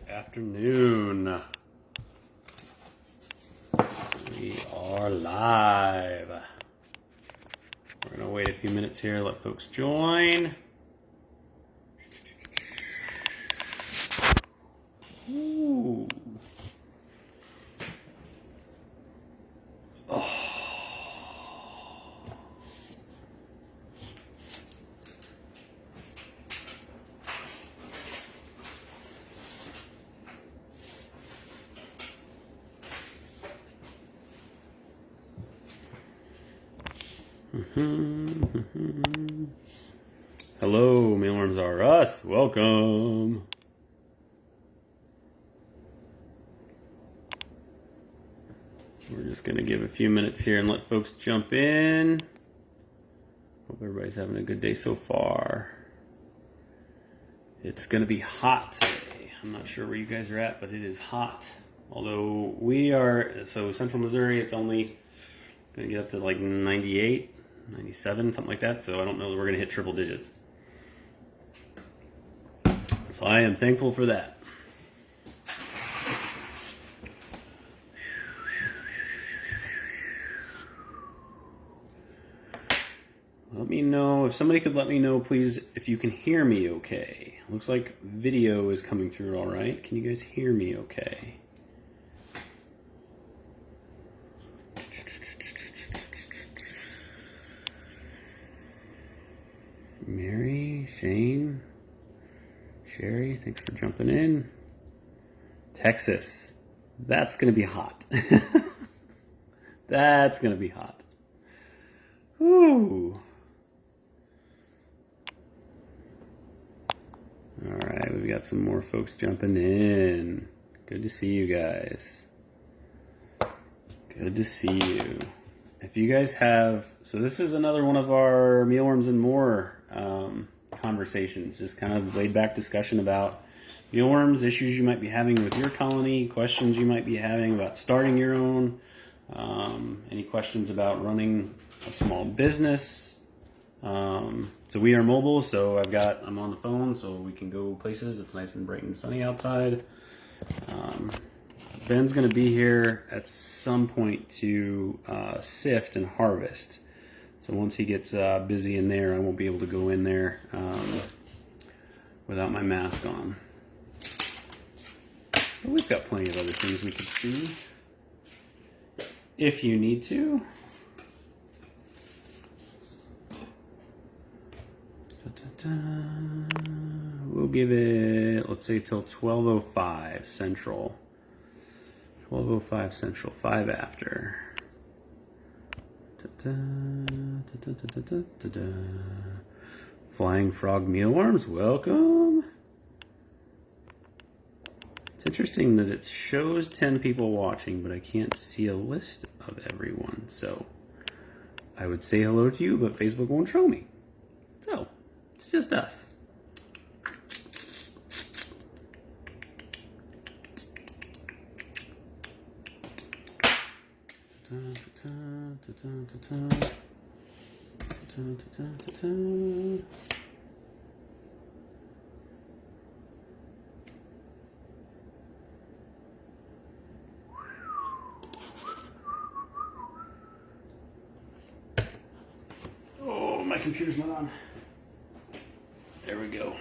Afternoon. We are live. We're going to wait a few minutes here, let folks join. Ooh. Oh. Hello, Mealworms are us. Welcome. We're just going to give a few minutes here and let folks jump in. Hope everybody's having a good day so far. It's going to be hot today. I'm not sure where you guys are at, but it is hot. Although we are, so central Missouri, it's only going to get up to like 98, 97, something like that. So I don't know that we're going to hit triple digits. So I am thankful for that. Let me know, if somebody could let me know, please, if you can hear me okay. Looks like video is coming through all right. Can you guys hear me okay? Mary, Shane, Sherry, thanks for jumping in. Texas, that's going to be hot. That's going to be hot. Whew. All right, we've got some more folks jumping in. Good to see you guys. Good to see you. If you guys have, so this is another one of our Mealworms and More conversations, just kind of laid back discussion about mealworms, issues you might be having with your colony, questions you might be having about starting your own, any questions about running a small business. So we are mobile, so I'm on the phone, so we can go places. It's nice and bright and sunny outside. Ben's going to be here at some point to sift and harvest. So once he gets busy in there, I won't be able to go in there without my mask on. But we've got plenty of other things we could see if you need to. We'll give it, let's say, till 12:05 Central. 12:05 Central, 5 after. Flying Frog Mealworms, welcome. It's interesting that it shows 10 people watching, but I can't see a list of everyone. So I would say hello to you, but Facebook won't show me. So it's just us. Oh, my computer's not on. There we go.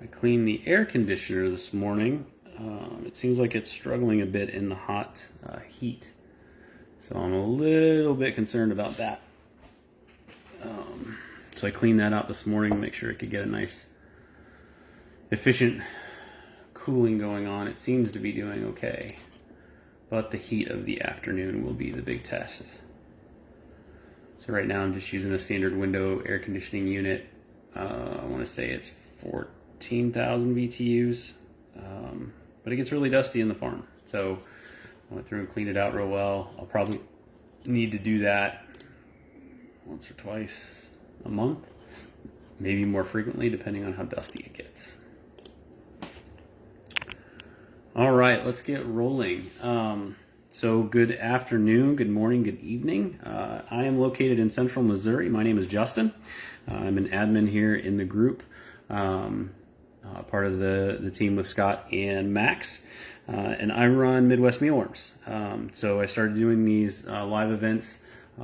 I cleaned the air conditioner this morning. It seems like it's struggling a bit in the hot heat. So I'm a little bit concerned about that. So I cleaned that out this morning to make sure it could get a nice, efficient cooling going on. It seems to be doing okay, but the heat of the afternoon will be the big test. So right now I'm just using a standard window air conditioning unit. I want to say it's 14,000 BTUs, but it gets really dusty in the farm. So I went through and cleaned it out real well. I'll probably need to do that once or twice a month, maybe more frequently depending on how dusty it gets. All right, let's get rolling. So good afternoon, good morning, good evening. I am located in central Missouri. My name is Justin. I'm an admin here in the group, part of the team with Scott and Max, and I run Midwest Mealworms. So I started doing these live events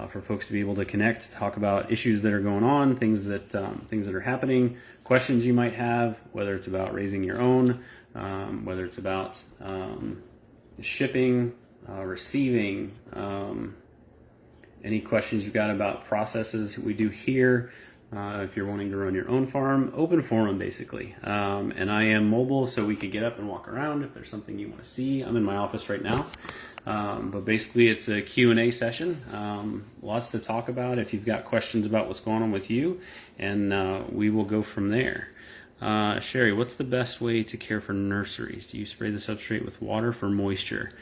for folks to be able to connect, talk about issues that are going on, things that are happening, questions you might have, whether it's about raising your own, whether it's about shipping, receiving, any questions you've got about processes we do here. If you're wanting to run your own farm, open forum basically. And I am mobile, so we could get up and walk around if there's something you want to see. I'm in my office right now. But basically it's a Q&A session. Lots to talk about if you've got questions about what's going on with you, and we will go from there. Sherry, what's the best way to care for nurseries? Do you spray the substrate with water for moisture?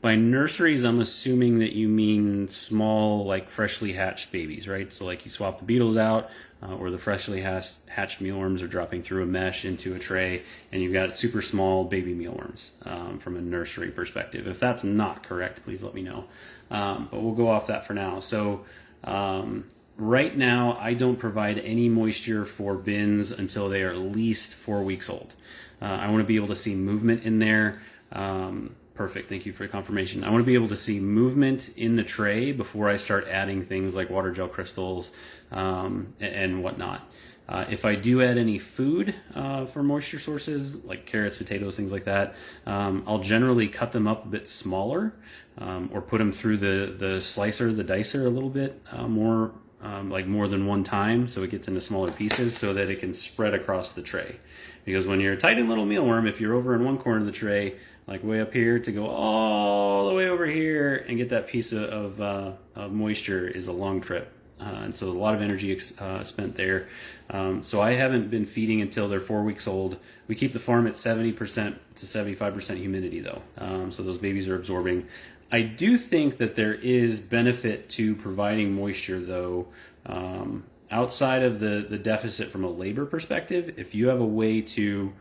By nurseries, I'm assuming that you mean small, like freshly hatched babies, right? So like you swap the beetles out, or the freshly hatched mealworms are dropping through a mesh into a tray, and you've got super small baby mealworms from a nursery perspective. If that's not correct, please let me know. But we'll go off that for now. So right now, I don't provide any moisture for bins until they are at least 4 weeks old. I want to be able to see movement in there. Perfect, thank you for the confirmation. I want to be able to see movement in the tray before I start adding things like water gel crystals and whatnot. If I do add any food for moisture sources, like carrots, potatoes, things like that, I'll generally cut them up a bit smaller, or put them through the slicer, the dicer a little bit more, like more than one time, so it gets into smaller pieces so that it can spread across the tray. Because when you're a tiny little mealworm, if you're over in one corner of the tray, like way up here, to go all the way over here and get that piece of moisture is a long trip. And so a lot of energy spent there. So I haven't been feeding until they're 4 weeks old. We keep the farm at 70% to 75% humidity though. So those babies are absorbing. I do think that there is benefit to providing moisture though, outside of the deficit from a labor perspective. If you have a way to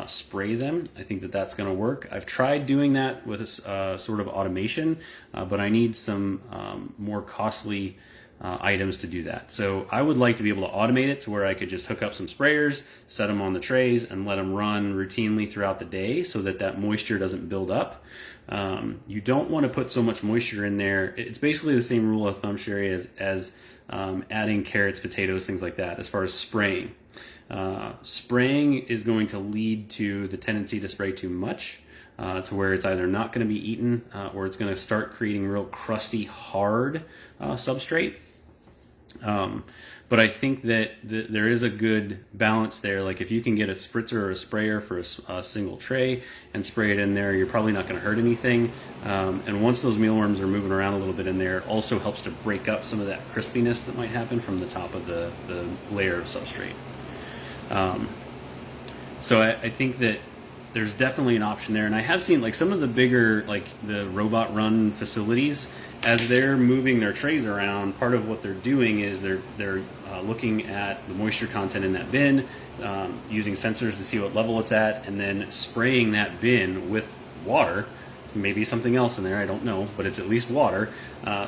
spray them, I think that that's going to work. I've tried doing that with sort of automation, but I need some more costly items to do that. So I would like to be able to automate it to where I could just hook up some sprayers, set them on the trays, and let them run routinely throughout the day so that that moisture doesn't build up. You don't want to put so much moisture in there. It's basically the same rule of thumb, Sherry, as adding carrots, potatoes, things like that, as far as spraying. Spraying is going to lead to the tendency to spray too much, to where it's either not going to be eaten, or it's going to start creating real crusty, hard substrate. But I think that there is a good balance there. Like if you can get a spritzer or a sprayer for a single tray and spray it in there, you're probably not going to hurt anything. And once those mealworms are moving around a little bit in there, it also helps to break up some of that crispiness that might happen from the top of the layer of substrate. So I think that there's definitely an option there. And I have seen like some of the bigger, like the robot run facilities, as they're moving their trays around, part of what they're doing is they're looking at the moisture content in that bin, using sensors to see what level it's at, and then spraying that bin with water, maybe something else in there, I don't know, but it's at least water,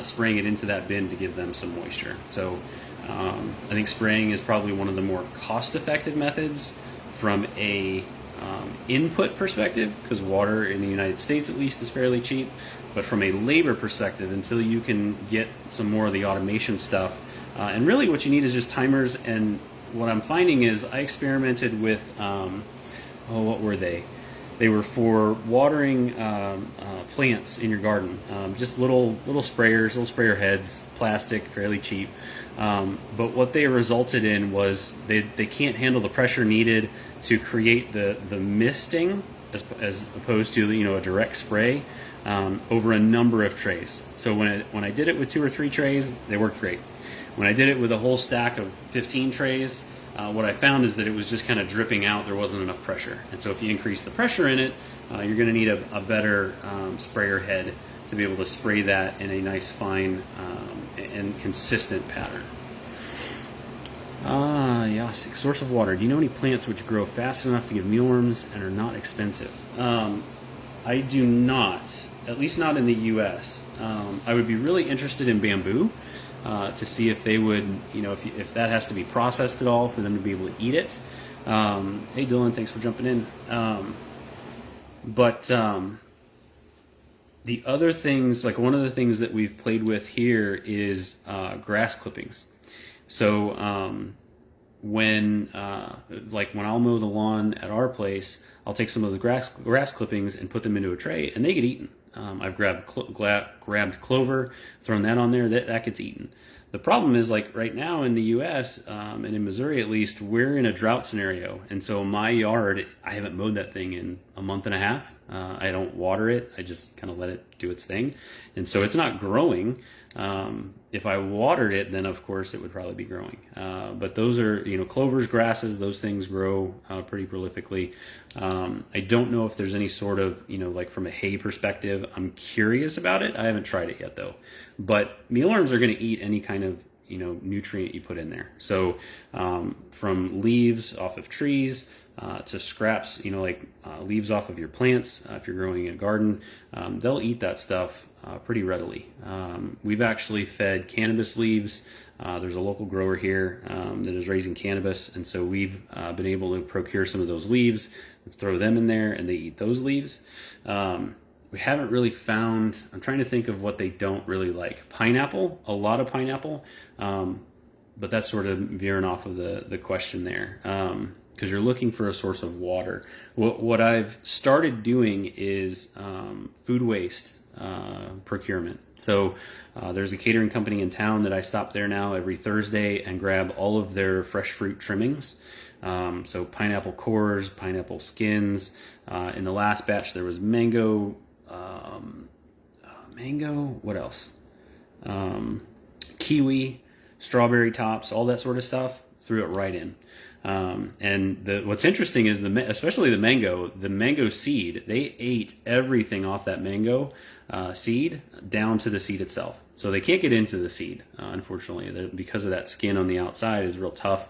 spraying it into that bin to give them some moisture. So I think spraying is probably one of the more cost-effective methods from a input perspective, because water in the United States at least is fairly cheap. But from a labor perspective, until you can get some more of the automation stuff, and really what you need is just timers. And what I'm finding is I experimented with, what were they? They were for watering plants in your garden. Just little sprayers, little sprayer heads, plastic, fairly cheap. But what they resulted in was they can't handle the pressure needed to create the misting as opposed to a direct spray over a number of trays. So when I did it with 2 or 3 trays, they worked great. When I did it with a whole stack of 15 trays, what I found is that it was just kind of dripping out. There wasn't enough pressure. And so if you increase the pressure in it, you're going to need a better sprayer head to be able to spray that in a nice, fine, and consistent pattern. Yasik, source of water. Do you know any plants which grow fast enough to give mealworms and are not expensive? I do not, at least not in the U.S. I would be really interested in bamboo to see if they would, if that has to be processed at all for them to be able to eat it. Hey Dylan, thanks for jumping in. But the other things, like one of the things that we've played with here is grass clippings. So when I'll mow the lawn at our place, I'll take some of the grass clippings and put them into a tray, and they get eaten. I've grabbed clover, thrown that on there, that gets eaten. The problem is, like right now in the U.S. And in Missouri at least, we're in a drought scenario, and so my yard, I haven't mowed that thing in a month and a half. I don't water it; I just kind of let it do its thing, and so it's not growing. If I watered it, then of course it would probably be growing. But those are, clovers, grasses; those things grow pretty prolifically. I don't know if there's any sort of, like from a hay perspective. I'm curious about it. I haven't tried it yet though. But mealworms are going to eat any kind of nutrient you put in there. So from leaves off of trees to scraps, leaves off of your plants, if you're growing a garden, they'll eat that stuff pretty readily. We've actually fed cannabis leaves. There's a local grower here that is raising cannabis, and so we've been able to procure some of those leaves, throw them in there, and they eat those leaves. We haven't really found, I'm trying to think of what they don't really like. Pineapple, a lot of pineapple, but that's sort of veering off of the question there, because you're looking for a source of water. What I've started doing is food waste procurement. So there's a catering company in town that I stop there now every Thursday and grab all of their fresh fruit trimmings. So pineapple cores, pineapple skins. In the last batch there was mango, what else? Kiwi, strawberry tops, all that sort of stuff. Threw it right in. And what's interesting is especially the mango seed, they ate everything off that mango seed down to the seed itself. So they can't get into the seed, unfortunately, because of that skin on the outside is real tough.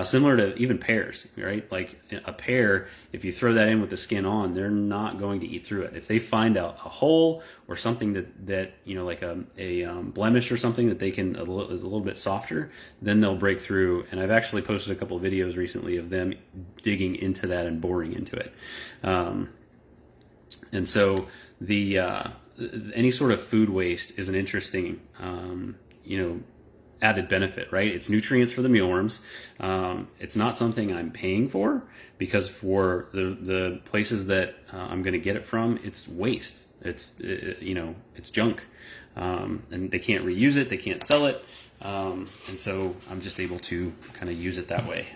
Similar to even pears, right? Like a pear, if you throw that in with the skin on, they're not going to eat through it. If they find a hole or something that like a blemish or something that they can is a little bit softer, then they'll break through. And I've actually posted a couple of videos recently of them digging into that and boring into it. And so any sort of food waste is an interesting, added benefit, right? It's nutrients for the mealworms. It's not something I'm paying for, because for the places that I'm going to get it from, it's waste. It's junk, and they can't reuse it. They can't sell it, and so I'm just able to kind of use it that way.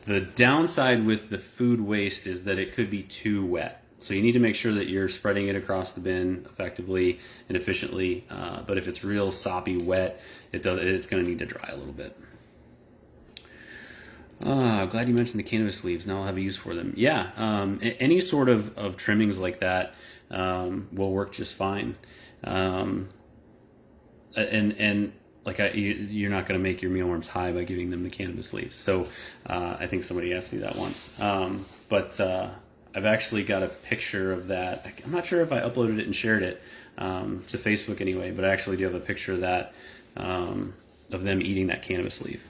The downside with the food waste is that it could be too wet. So you need to make sure that you're spreading it across the bin effectively and efficiently. But if it's real soppy wet, it's going to need to dry a little bit. Glad you mentioned the cannabis leaves. Now I'll have a use for them. Yeah, any sort of trimmings like that will work just fine. And like you're not going to make your mealworms high by giving them the cannabis leaves. So I think somebody asked me that once. But I've actually got a picture of that. I'm not sure if I uploaded it and shared it to Facebook anyway, but I actually do have a picture of that, of them eating that cannabis leaf.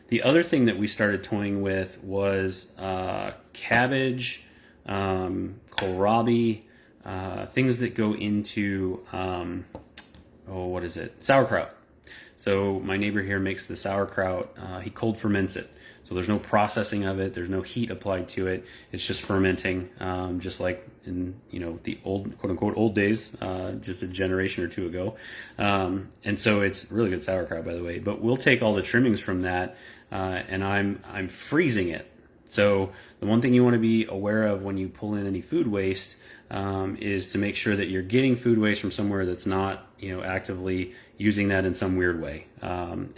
The other thing that we started toying with was cabbage, kohlrabi, things that go into, sauerkraut. So my neighbor here makes the sauerkraut. He cold ferments it. So there's no processing of it. There's no heat applied to it. It's just fermenting, just like in the old, quote unquote, old days, just a generation or two ago. And so it's really good sauerkraut, by the way. But we'll take all the trimmings from that, and I'm freezing it. So the one thing you want to be aware of when you pull in any food waste is to make sure that you're getting food waste from somewhere that's not actively using that in some weird way. And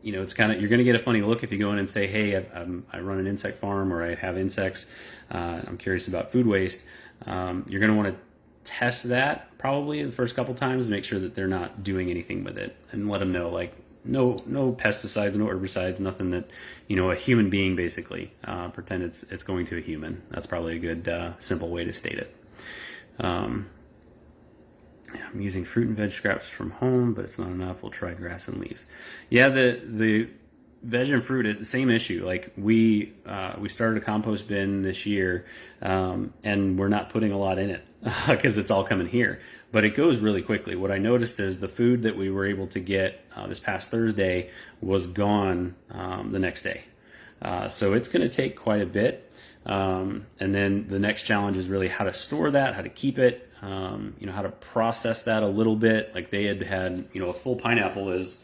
it's kind of, you're going to get a funny look if you go in and say, hey, I run an insect farm, or I have insects. I'm curious about food waste. You're going to want to test that probably the first couple times to make sure that they're not doing anything with it, and let them know, like, no pesticides, no herbicides, nothing that, a human being basically, pretend it's going to a human. That's probably a good, simple way to state it. I'm using fruit and veg scraps from home, but it's not enough. We'll try grass and leaves. Yeah, the veg and fruit, same issue. Like we started a compost bin this year, and we're not putting a lot in it because it's all coming here. But it goes really quickly. What I noticed is the food that we were able to get this past Thursday was gone the next day. So it's going to take quite a bit. And then the next challenge is really how to store that, how to keep it, how to process that a little bit. Like they had, a full pineapple is,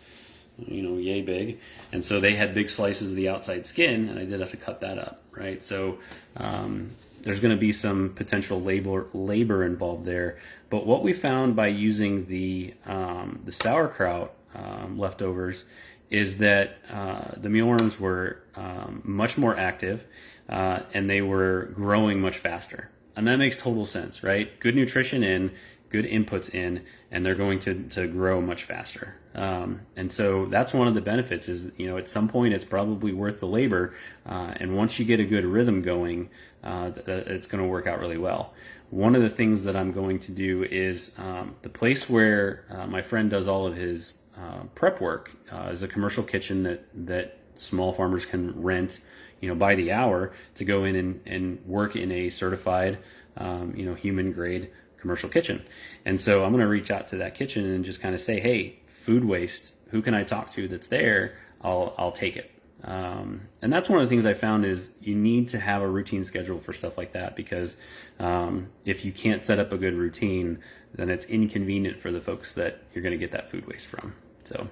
yay big. And so they had big slices of the outside skin, and I did have to cut that up, right? So there's going to be some potential labor involved there. But what we found by using the sauerkraut leftovers is that the mealworms were much more active, and they were growing much faster. And that makes total sense, right? Good nutrition in, good inputs in, and they're going to grow much faster. And so that's one of the benefits is, at some point it's probably worth the labor. And once you get a good rhythm going, it's going to work out really well. One of the things that I'm going to do is the place where my friend does all of his prep work is a commercial kitchen that small farmers can rent, by the hour to go in and work in a certified, human grade commercial kitchen. And so I'm going to reach out to that kitchen and just kind of say, hey, food waste, who can I talk to that's there? I'll take it. And that's one of the things I found is you need to have a routine schedule for stuff like that, because if you can't set up a good routine, then it's inconvenient for the folks that you're going to get that food waste from. So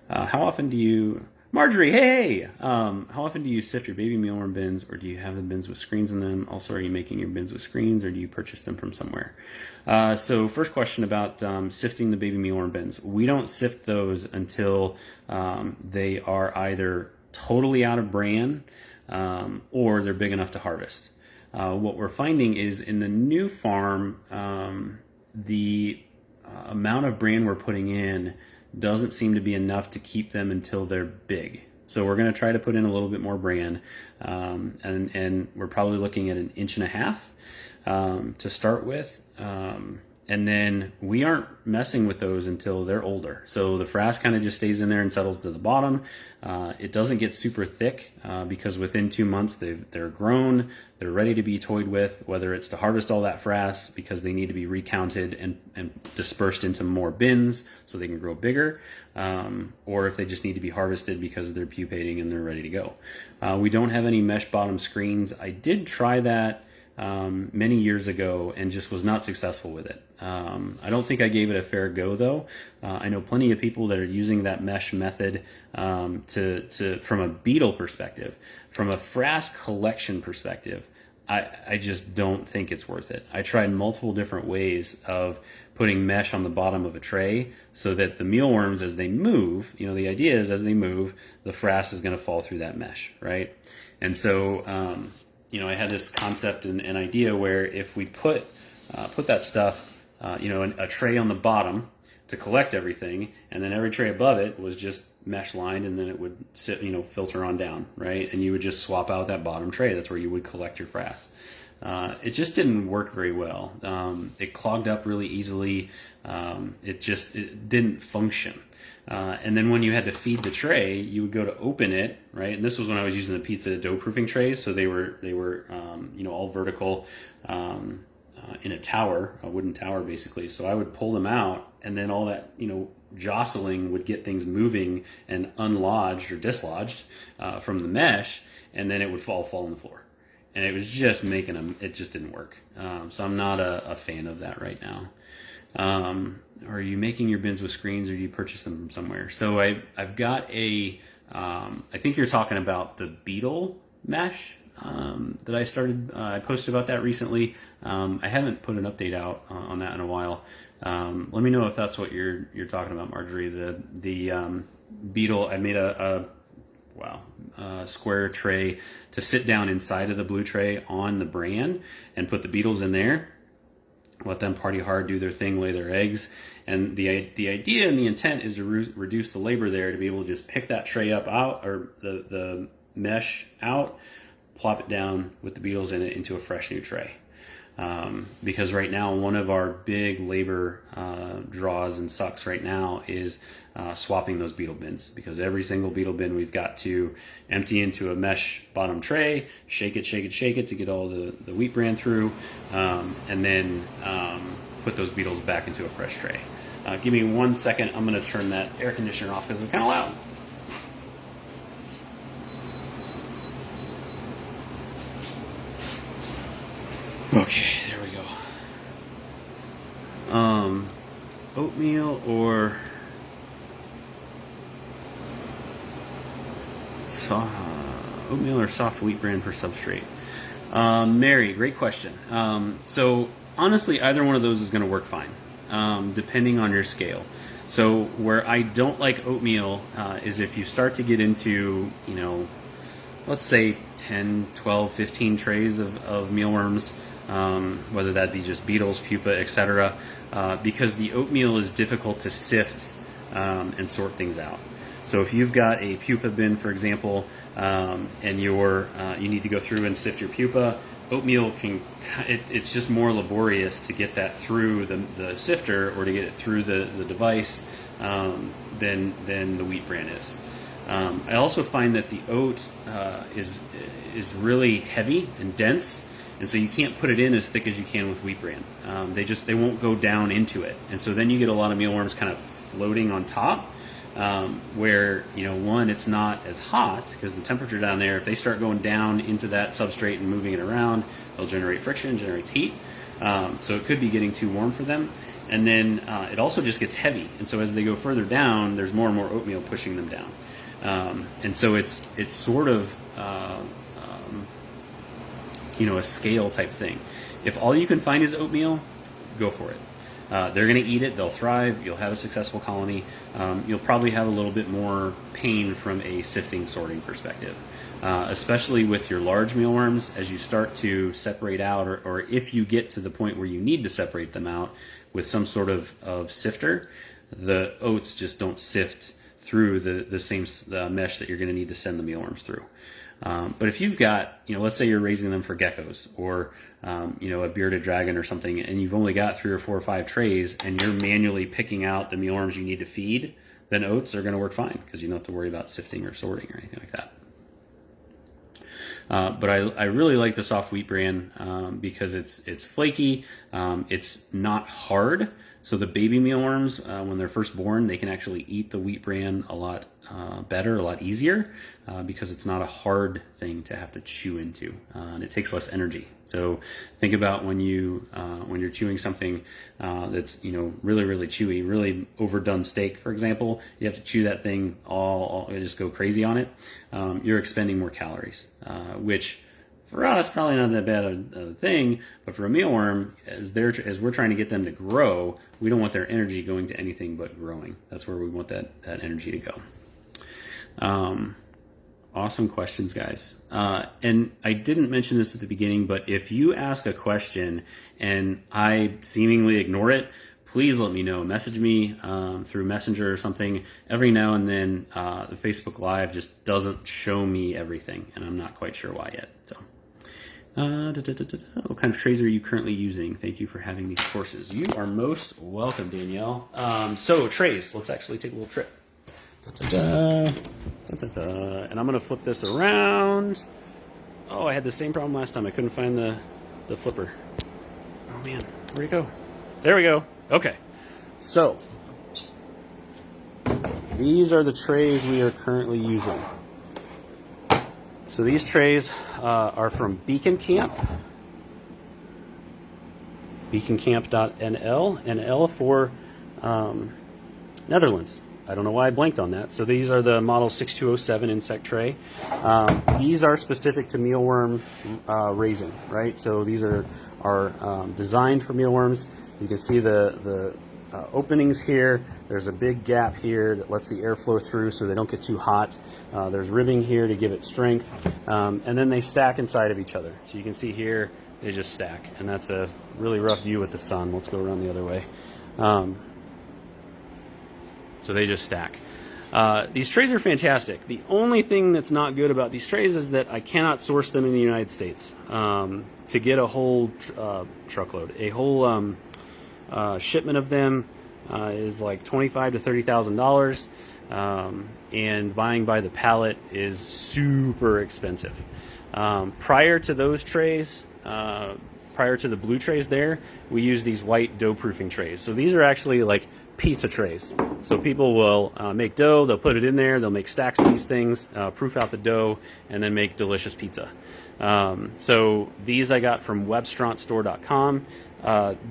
how often do you... Marjorie, hey! How often do you sift your baby mealworm bins, or do you have the bins with screens in them? Also, are you making your bins with screens, or do you purchase them from somewhere? So first question about sifting the baby mealworm bins. We don't sift those until they are either totally out of bran or they're big enough to harvest. What we're finding is in the new farm, the amount of bran we're putting in doesn't seem to be enough to keep them until they're big. So we're going to try to put in a little bit more bran, and we're probably looking at 1.5 inches to start with. And then we aren't messing with those until they're older. So the frass kind of just stays in there and settles to the bottom. It doesn't get super thick because within 2 months they're grown, they're ready to be toyed with, whether it's to harvest all that frass because they need to be recounted and dispersed into more bins so they can grow bigger, or if they just need to be harvested because they're pupating and they're ready to go. We don't have any mesh bottom screens. I did try that many years ago and just was not successful with it. I don't think I gave it a fair go though. I know plenty of people that are using that mesh method from a beetle perspective. From a frass collection perspective, I just don't think it's worth it. I tried multiple different ways of putting mesh on the bottom of a tray so that the mealworms, as they move, the idea is as they move, the frass is going to fall through that mesh, right? And so, I had this concept and idea where if we put that stuff, a tray on the bottom to collect everything, and then every tray above it was just mesh lined, and then it would sit, filter on down, right? And you would just swap out that bottom tray. That's where you would collect your frass. It just didn't work very well. It clogged up really easily. It didn't function. And then when you had to feed the tray, you would go to open it, right? And this was when I was using the pizza dough proofing trays, so they were all vertical in a tower, a wooden tower basically. So I would pull them out, and then all that jostling would get things moving and unlodged or dislodged from the mesh, and then it would fall on the floor. And it was just making them. It just didn't work. So I'm not a fan of that right now. Are you making your bins with screens, or do you purchase them from somewhere? So I've got I think you're talking about the beetle mesh that I started. I posted about that recently. I haven't put an update out on that in a while. Let me know if that's what you're talking about, Marjorie. The beetle. I made a square tray to sit down inside of the blue tray on the bran and put the beetles in there. let them party hard, do their thing, lay their eggs. And the idea and the intent is to reduce the labor there, to be able to just pick that tray up out, or the mesh out, plop it down with the beetles in it into a fresh new tray. Because right now, one of our big labor draws and sucks right now is swapping those beetle bins, because every single beetle bin we've got to empty into a mesh bottom tray, shake it to get all the wheat bran through, and then put those beetles back into a fresh tray. Give me 1 second. I'm going to turn that air conditioner off because it's kind of loud. Okay, there we go. Oatmeal or soft wheat bran for substrate? Mary, great question. So honestly, either one of those is going to work fine, depending on your scale. So where I don't like oatmeal is if you start to get into, let's say 10, 12, 15 trays of mealworms, whether that be just beetles, pupa, etc., because the oatmeal is difficult to sift and sort things out. So if you've got a pupa bin, for example, and you need to go through and sift your pupa, oatmeal it's just more laborious to get that through the sifter, or to get it through the device, than the wheat bran is. I also find that the oat is really heavy and dense, and so you can't put it in as thick as you can with wheat bran. They won't go down into it, and so then you get a lot of mealworms kind of floating on top, where one, it's not as hot because the temperature down there, if they start going down into that substrate and moving it around, they'll generate friction, generate heat. So it could be getting too warm for them. And then it also just gets heavy, and so as they go further down, there's more and more oatmeal pushing them down. And so it's sort of a scale type thing. If all you can find is oatmeal, go for it. They're going to eat it, they'll thrive, you'll have a successful colony. You'll probably have a little bit more pain from a sifting sorting perspective, especially with your large mealworms. As you start to separate out, or if you get to the point where you need to separate them out with some sort of sifter, the oats just don't sift through the same mesh that you're going to need to send the mealworms through. But if you've got, let's say you're raising them for geckos, or a bearded dragon or something, and you've only got 3 or 4 or 5 trays, and you're manually picking out the mealworms you need to feed, then oats are going to work fine, because you don't have to worry about sifting or sorting or anything like that. But I really like the soft wheat bran because it's flaky, it's not hard. So the baby mealworms, when they're first born, they can actually eat the wheat bran a lot better, a lot easier, because it's not a hard thing to have to chew into, and it takes less energy. So think about when you're chewing something that's really, really chewy, really overdone steak, for example. You have to chew that thing all just go crazy on it. You're expending more calories, which for us probably not that bad a thing, but for a mealworm, as we're trying to get them to grow, we don't want their energy going to anything but growing. That's where we want that energy to go. Awesome questions, guys. And I didn't mention this at the beginning, but if you ask a question and I seemingly ignore it, please let me know. Message me through Messenger or something. Every now and then, the Facebook Live just doesn't show me everything, and I'm not quite sure why yet. So, what kind of trays are you currently using? Thank you for having these courses. You are most welcome, Danielle. So trays. Let's actually take a little trip. And I'm going to flip this around. Oh, I had the same problem last time. I couldn't find the flipper. Oh man, where'd it go? There we go. Okay, so these are the trays we are currently using. So these trays are from Beacon Camp. Beaconcamp.nl, and L for Netherlands. I don't know why I blanked on that. So these are the model 6207 insect tray. These are specific to mealworm raising, right? So these are designed for mealworms. You can see the openings here. There's a big gap here that lets the air flow through so they don't get too hot. There's ribbing here to give it strength. And then they stack inside of each other. So you can see here, they just stack. And that's a really rough view with the sun. Let's go around the other way. So they just stack. These trays are fantastic. The only thing that's not good about these trays is that I cannot source them in the United States. To get a whole truckload, a whole shipment of them is like $25,000 to $30,000, and buying by the pallet is super expensive. Prior to those trays, prior to the blue trays there, we use these white dough proofing trays. So these are actually like pizza trays. So people will make dough, they'll put it in there, they'll make stacks of these things, proof out the dough, and then make delicious pizza. So these I got from webstrontstore.com.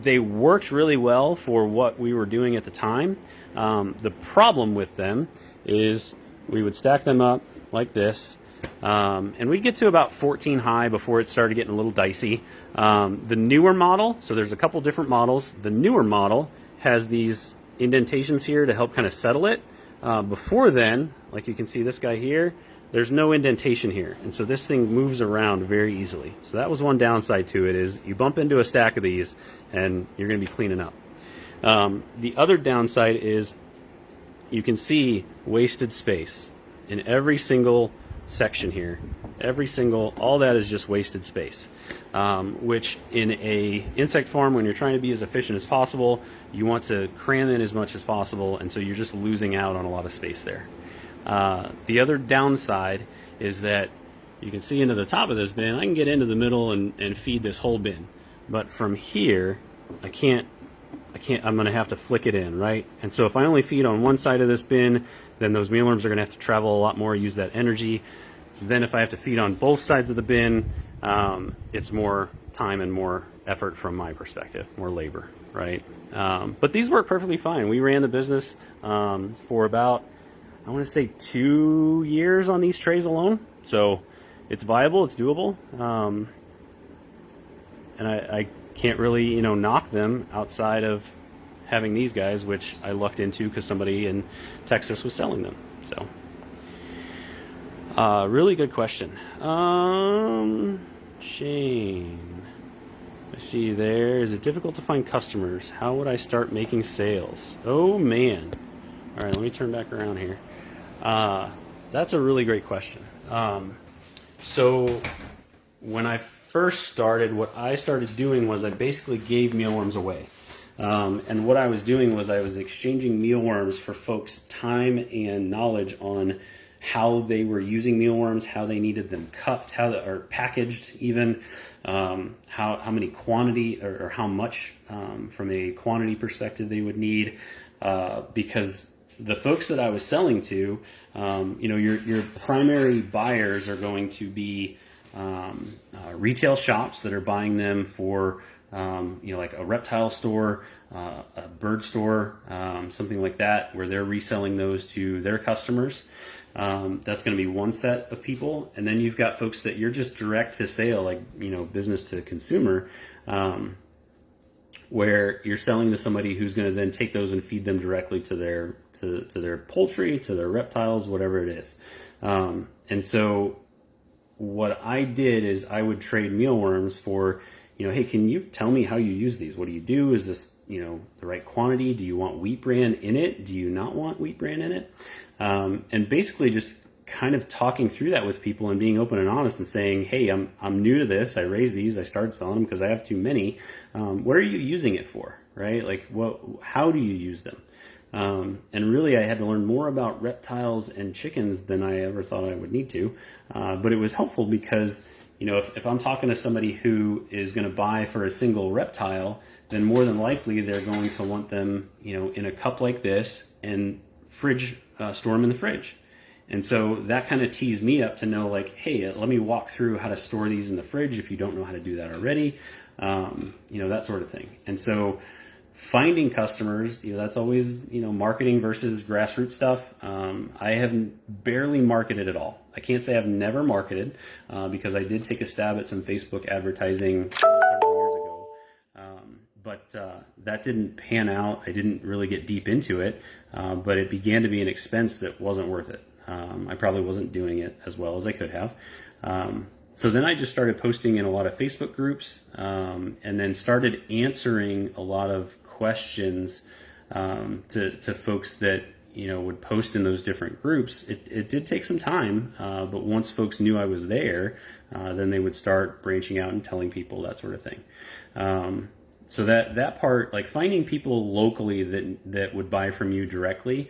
They worked really well for what we were doing at the time. The problem with them is we would stack them up like this, and we'd get to about 14 high before it started getting a little dicey. The newer model, so there's a couple different models, the newer model has these indentations here to help kind of settle it. Before then, like you can see this guy here, there's no indentation here, and so this thing moves around very easily. So that was one downside to it, is you bump into a stack of these and you're going to be cleaning up. The other downside is you can see wasted space in every single section here. All that is just wasted space, which in a insect farm, when you're trying to be as efficient as possible, you want to cram in as much as possible, and so you're just losing out on a lot of space there. The other downside is that you can see into the top of this bin. I can get into the middle and feed this whole bin, but from here I can't, I'm going to have to flick it in, right? And so if I only feed on one side of this bin, then those mealworms are going to have to travel a lot more, use that energy. Then if I have to feed on both sides of the bin, it's more time and more effort from my perspective, more labor, right? But these work perfectly fine. We ran the business for about, I want to say 2 years on these trays alone. So it's viable, it's doable. And I can't really, knock them outside of having these guys, which I lucked into because somebody in Texas was selling them. So really good question. Shane, I see you there. Is it difficult to find customers? How would I start making sales? Oh man. All right, let me turn back around here. That's a really great question. So when I first started, what I started doing was I basically gave mealworms away. And what I was doing was I was exchanging mealworms for folks' time and knowledge on how they were using mealworms, how they needed them cupped, or packaged even, how many quantity or how much from a quantity perspective they would need, because the folks that I was selling to, your primary buyers are going to be retail shops that are buying them for, like a reptile store, a bird store, something like that, where they're reselling those to their customers. That's going to be one set of people. And then you've got folks that you're just direct to sale, like, business to consumer, where you're selling to somebody who's going to then take those and feed them directly to their poultry, to their reptiles, whatever it is. And so what I did is I would trade mealworms for, hey, can you tell me how you use these? What do you do? Is this, the right quantity? Do you want wheat bran in it? Do you not want wheat bran in it? And basically just kind of talking through that with people and being open and honest and saying, hey, I'm new to this. I raised these. I started selling them because I have too many. What are you using it for? Right? Like, how do you use them? And really, I had to learn more about reptiles and chickens than I ever thought I would need to. But it was helpful because, if I'm talking to somebody who is going to buy for a single reptile, then more than likely they're going to want them, in a cup like this and store them in the fridge. And so that kind of tees me up to know, like, hey, let me walk through how to store these in the fridge if you don't know how to do that already, that sort of thing. And so finding customers, that's always, marketing versus grassroots stuff. I have barely marketed at all. I can't say I've never marketed, because I did take a stab at some Facebook advertising several years ago. But but that didn't pan out. I didn't really get deep into it, but it began to be an expense that wasn't worth it. I probably wasn't doing it as well as I could have. So then I just started posting in a lot of Facebook groups, and then started answering a lot of questions to folks that would post in those different groups. It did take some time, but once folks knew I was there, then they would start branching out and telling people, that sort of thing. So that part, like finding people locally that would buy from you directly,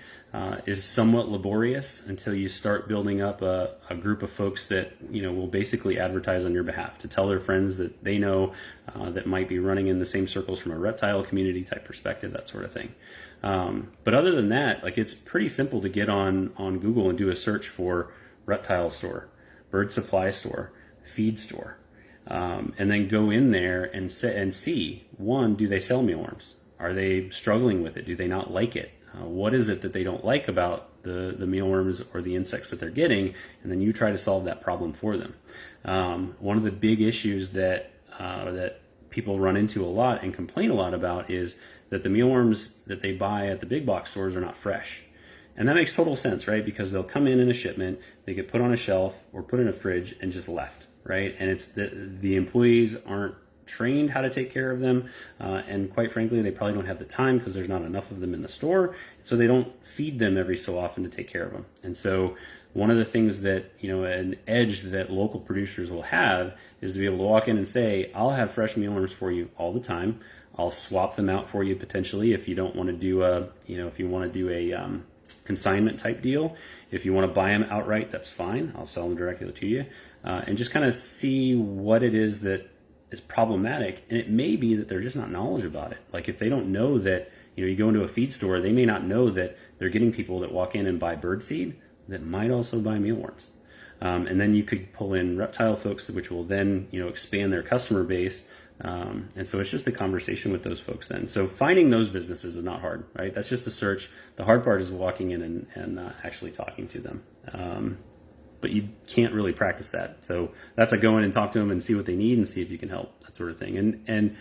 is somewhat laborious until you start building up a group of folks that will basically advertise on your behalf, to tell their friends that they know that might be running in the same circles from a reptile community type perspective, that sort of thing. But other than that, like, it's pretty simple to get on Google and do a search for reptile store, bird supply store, feed store, and then go in there and see, one, do they sell mealworms? Are they struggling with it? Do they not like it? What is it that they don't like about the mealworms or the insects that they're getting? And then you try to solve that problem for them. One of the big issues that people run into a lot and complain a lot about is that the mealworms that they buy at the big box stores are not fresh. And that makes total sense, right? Because they'll come in a shipment, they get put on a shelf or put in a fridge and just left, right? And it's the employees aren't trained how to take care of them, and quite frankly, they probably don't have the time because there's not enough of them in the store, so they don't feed them every so often to take care of them. And so one of the things that, an edge that local producers will have is to be able to walk in and say, I'll have fresh mealworms for you all the time. I'll swap them out for you potentially if you don't want to do a consignment type deal. If you want to buy them outright, that's fine. I'll sell them directly to you, and just kind of see what it is that is problematic. And it may be that they're just not knowledgeable about it. Like, if they don't know that, you go into a feed store, they may not know that they're getting people that walk in and buy bird seed that might also buy mealworms. And then you could pull in reptile folks, which will then, expand their customer base. And so it's just a conversation with those folks then. So finding those businesses is not hard, right? That's just a search. The hard part is walking in and actually talking to them. But you can't really practice that. So that's a go in and talk to them and see what they need and see if you can help, that sort of thing. And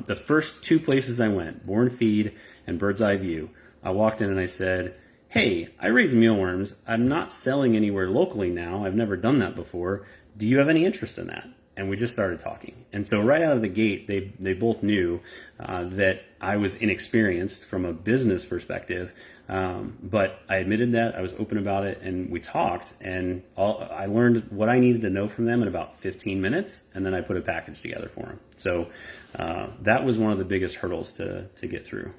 the first two places I went, Born Feed and Bird's Eye View, I walked in and I said, hey, I raise mealworms. I'm not selling anywhere locally now. I've never done that before. Do you have any interest in that? And we just started talking. And so right out of the gate, they both knew that I was inexperienced from a business perspective. But I admitted that, I was open about it, and we talked, and I learned what I needed to know from them in about 15 minutes, and then I put a package together for them. So that was one of the biggest hurdles to get through.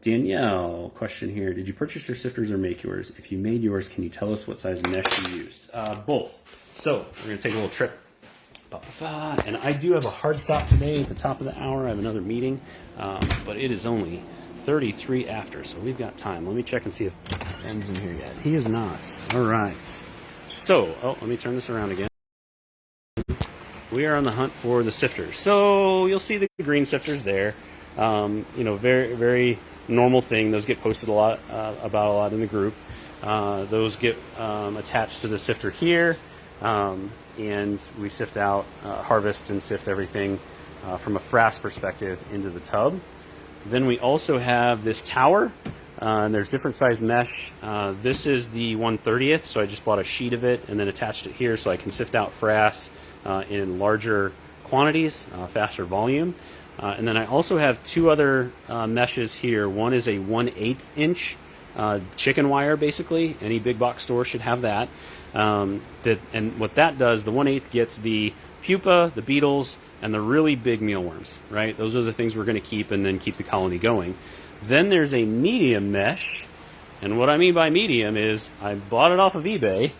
Danielle, question here. Did you purchase your sifters or make yours? If you made yours, can you tell us what size mesh you used? Both. So we're going to take a little trip. And I do have a hard stop today at the top of the hour. I have another meeting, but it is only 33 after, so we've got time. Let me check and see if Ben's in here yet. He is not. All right. So, let me turn this around again. We are on the hunt for the sifters. So you'll see the green sifters there. Very, very normal thing. Those get posted a lot in the group. Those get attached to the sifter here. And we sift out, harvest and sift everything from a frass perspective into the tub. Then we also have this tower, and there's different size mesh. This is the 1/30th, so I just bought a sheet of it and then attached it here so I can sift out frass in larger quantities, faster volume. And then I also have two other meshes here. One is a 1/8 inch chicken wire, basically. Any big box store should have that. And what that does, the 1/8 gets the pupa, the beetles, and the really big mealworms, right? Those are the things we're going to keep and then keep the colony going. Then there's a medium mesh, and what I mean by medium is I bought it off of eBay.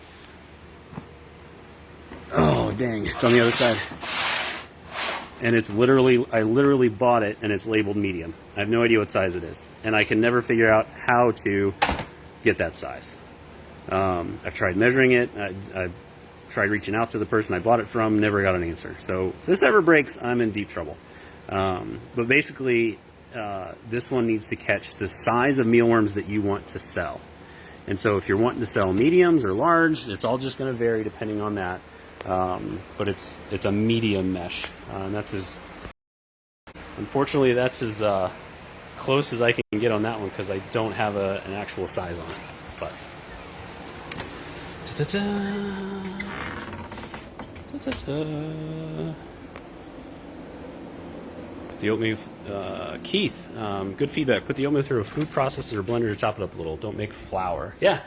Oh, dang, it's on the other side. And I literally bought it, and it's labeled medium. I have no idea what size it is, and I can never figure out how to get that size. I've tried measuring it. I've tried reaching out to the person I bought it from, never got an answer. So if this ever breaks, I'm in deep trouble. But basically, this one needs to catch the size of mealworms that you want to sell. And so if you're wanting to sell mediums or large, it's all just going to vary depending on that. But it's a medium mesh, and that's Unfortunately, that's as close as I can get on that one because I don't have an actual size on it. But the oatmeal, Keith, good feedback. Put the oatmeal through a food processor or blender to chop it up a little. Don't make flour. Yeah,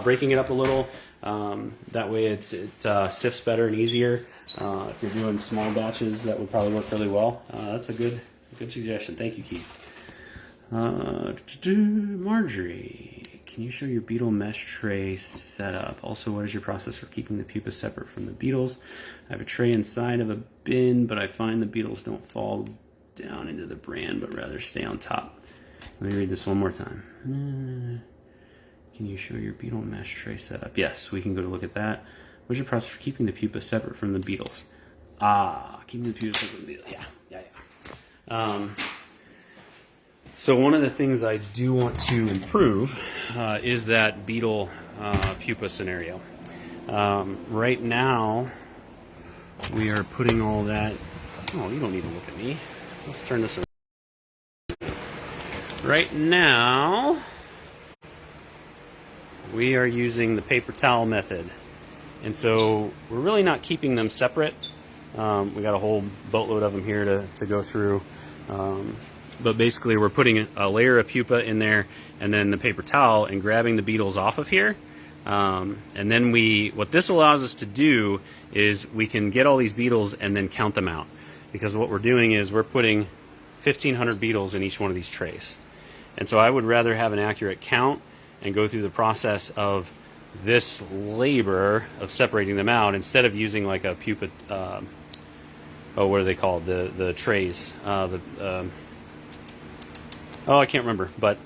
breaking it up a little. That way it sifts better and easier. If you're doing small batches, that would probably work really well. That's a good suggestion. Thank you, Keith. Marjorie, can you show your beetle mesh tray setup? Also, what is your process for keeping the pupa separate from the beetles? I have a tray inside of a bin, but I find the beetles don't fall down into the bran, but rather stay on top. Let me read this one more time. Can you show your beetle mesh tray setup? Yes, we can go to look at that. What's your process for keeping the pupa separate from the beetles? Keeping the pupa separate from the beetles. Yeah. So one of the things I do want to improve is that beetle pupa scenario. Right now, we are putting all that... Oh, you don't need to look at me. Let's turn this around. Right now, we are using the paper towel method. And so we're really not keeping them separate. We got a whole boatload of them here to go through. But basically we're putting a layer of pupa in there and then the paper towel and grabbing the beetles off of here. And then what this allows us to do is we can get all these beetles and then count them out. Because what we're doing is we're putting 1,500 beetles in each one of these trays. And so I would rather have an accurate count and go through the process of this labor of separating them out instead of using like a pupa, what are they called? The trays. I can't remember, but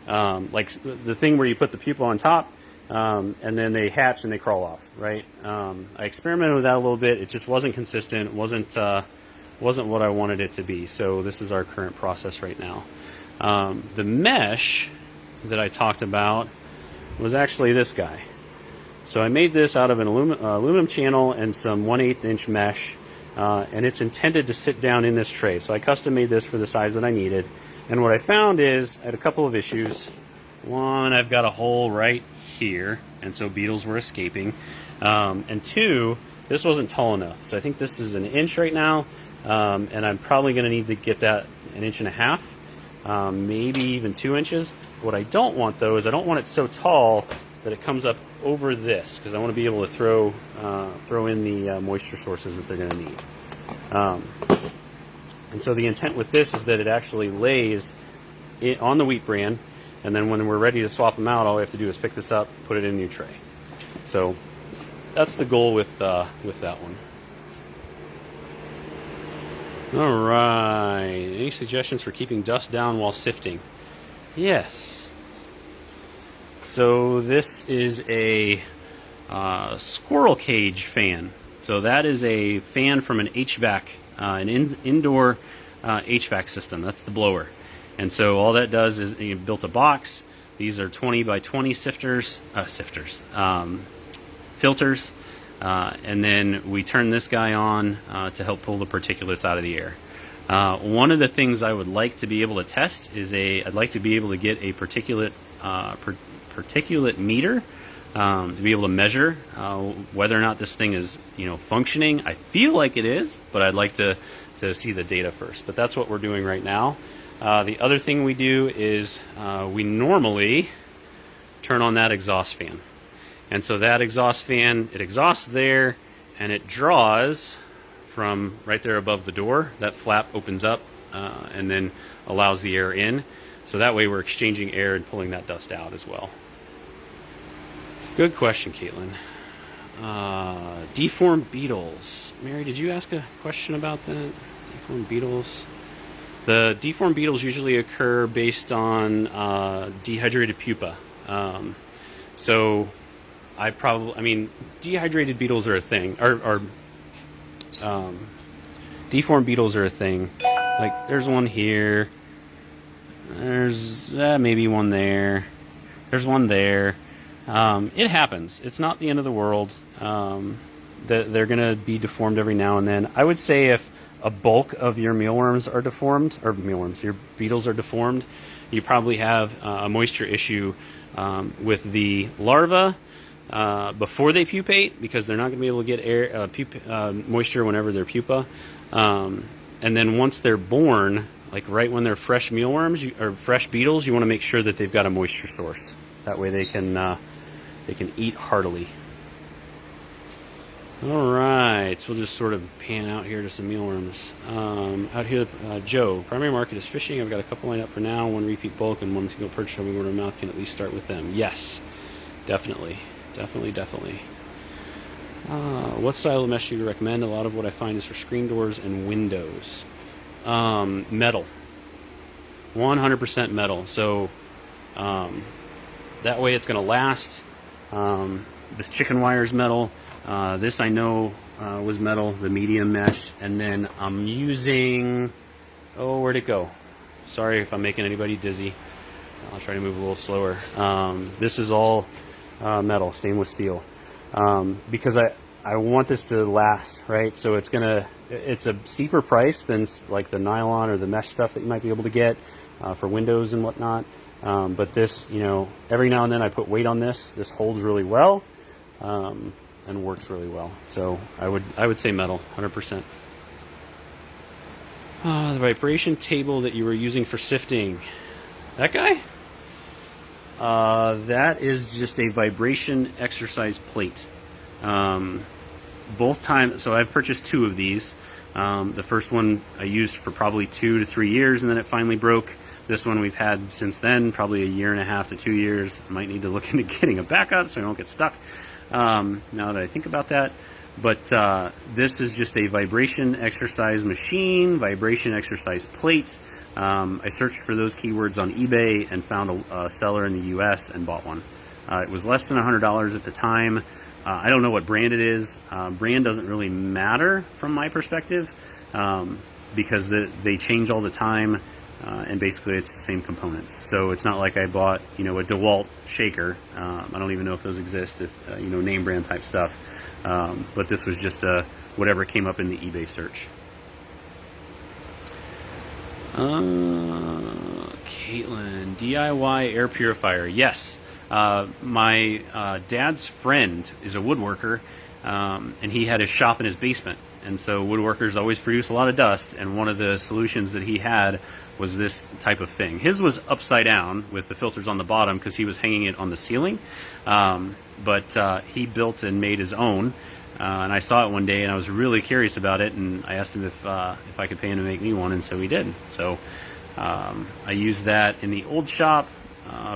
like the thing where you put the pupa on top and then they hatch and they crawl off, right? I experimented with that a little bit. It just wasn't consistent. It wasn't what I wanted it to be. So this is our current process right now. The mesh that I talked about was actually this guy. So I made this out of an aluminum channel and some 1/8 inch mesh, and it's intended to sit down in this tray. So I custom made this for the size that I needed. And what I found is I had a couple of issues. One, I've got a hole right here, and so beetles were escaping. And two, this wasn't tall enough. So I think this is 1 inch right now, and I'm probably going to need to get that 1.5 inches, maybe even 2 inches. What I don't want though is I don't want it so tall that it comes up over this, because I want to be able to throw in the moisture sources that they're going to need. And so the intent with this is that it actually lays on the wheat bran, and then when we're ready to swap them out, all we have to do is pick this up, put it in a new tray. So that's the goal with that one. All right. Any suggestions for keeping dust down while sifting? Yes. So this is a squirrel cage fan. So that is a fan from an HVAC, indoor HVAC system. That's the blower. And so all that does is you built a box. These are 20 by 20 filters. And then we turn this guy on to help pull the particulates out of the air. One of the things I would like to be able to test is I'd like to be able to get a particulate meter to be able to measure whether or not this thing is functioning. I feel like it is, but I'd like to see the data first. But that's what we're doing right now. The other thing we do is we normally turn on that exhaust fan. And so that exhaust fan, it exhausts there, and it draws from right there above the door. That flap opens up and then allows the air in. So that way we're exchanging air and pulling that dust out as well. Good question, Caitlin. Deformed beetles. Mary, did you ask a question about that? Deformed beetles. The deformed beetles usually occur based on dehydrated pupa. So dehydrated beetles are a thing, or deformed beetles are a thing. Like, there's one here. There's maybe one there. There's one there. It happens. It's not the end of the world. They're going to be deformed every now and then. I would say if a bulk of your mealworms are deformed, or mealworms, your beetles are deformed, you probably have a moisture issue with the larva before they pupate, because they're not going to be able to get air moisture whenever they're pupa. And then once they're born, like right when they're fresh mealworms or fresh beetles, you want to make sure that they've got a moisture source. That way they can eat heartily. All right, so we'll just sort of pan out here to some mealworms. Out here, Joe, primary market is fishing. I've got a couple lined up for now, one repeat bulk and one single purchase from word of mouth. Can at least start with them. Yes, definitely. What style of mesh do you recommend? A lot of what I find is for screen doors and windows. Metal. 100% metal. So that way it's going to last. This chicken wire is metal. This I know was metal, the medium mesh, and then I'm using, where'd it go? Sorry if I'm making anybody dizzy. I'll try to move a little slower. This is all metal, stainless steel, because I want this to last, right? So it's a steeper price than like the nylon or the mesh stuff that you might be able to get for windows and whatnot. But this, every now and then I put weight on this. This holds really well. And works really well. So I would say metal, 100%. The vibration table that you were using for sifting, that guy? That is just a vibration exercise plate. Both times, so I've purchased 2 of these. The first one I used for probably 2 to 3 years, and then it finally broke. This one we've had since then, probably 1.5 to 2 years. I might need to look into getting a backup so I don't get stuck. Now that I think about that, but this is just a vibration exercise machine, vibration exercise plate. I searched for those keywords on eBay and found a seller in the US and bought one. It was less than $100 at the time. I don't know what brand it is. Brand doesn't really matter from my perspective, because they change all the time. And basically it's the same components. So it's not like I bought, a DeWalt shaker. I don't even know if those exist, name brand type stuff. But this was just whatever came up in the eBay search. Caitlin, DIY air purifier. Yes. My dad's friend is a woodworker, and he had his shop in his basement. And so woodworkers always produce a lot of dust, and one of the solutions that he had was this type of thing. His was upside down with the filters on the bottom because he was hanging it on the ceiling. But he built and made his own, and I saw it one day and I was really curious about it, and I asked him if I could pay him to make me one, and so he did. So I used that in the old shop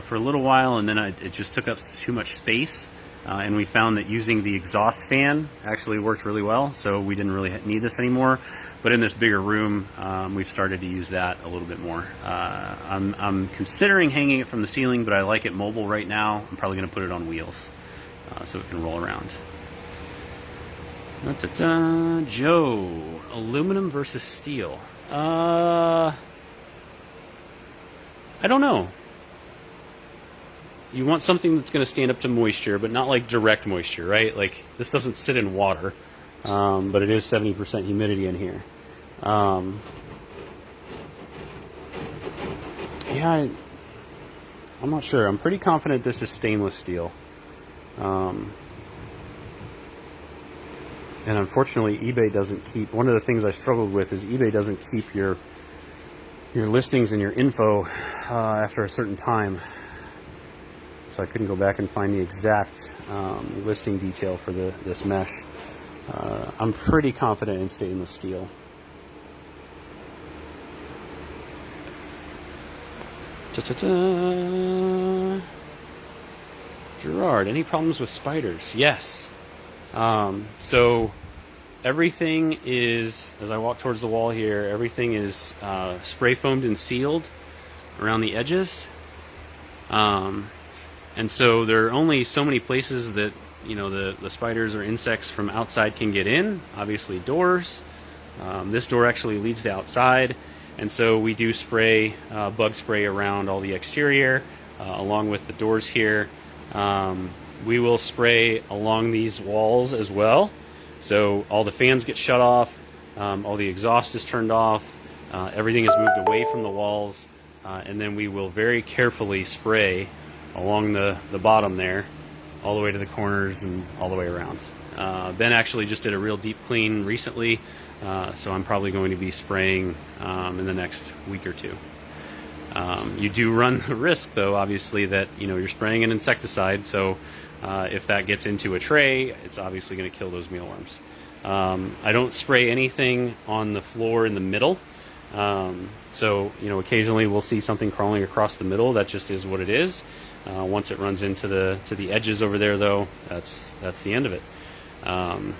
for a little while, and then it just took up too much space. And we found that using the exhaust fan actually worked really well, so we didn't really need this anymore. But in this bigger room, we've started to use that a little bit more. I'm considering hanging it from the ceiling, but I like it mobile right now. I'm probably going to put it on wheels so it can roll around. Joe, aluminum versus steel. I don't know. You want something that's going to stand up to moisture, but not like direct moisture, right? Like this doesn't sit in water, but it is 70% humidity in here. Yeah, I'm not sure. I'm pretty confident this is stainless steel. And unfortunately, eBay doesn't keep, one of the things I struggled with is eBay doesn't keep your listings and your info after a certain time. So I couldn't go back and find the exact listing detail for this mesh. I'm pretty confident in stainless steel. Gerard, any problems with spiders? Yes. So everything is, as I walk towards the wall here, everything is spray foamed and sealed around the edges. And so there are only so many places that, the spiders or insects from outside can get in. Obviously doors. This door actually leads to outside. And so we do spray, bug spray around all the exterior, along with the doors here. We will spray along these walls as well. So all the fans get shut off. all the exhaust is turned off, everything is moved away from the walls, and then we will very carefully spray along the bottom there, all the way to the corners and all the way around. Ben actually just did a real deep clean recently, so I'm probably going to be spraying in the next week or two. You do run the risk, though, obviously, that you're spraying an insecticide, so if that gets into a tray, it's obviously going to kill those mealworms. I don't spray anything on the floor in the middle, so occasionally we'll see something crawling across the middle. That just is what it is. Once it runs into the edges over there, though, that's the end of it. And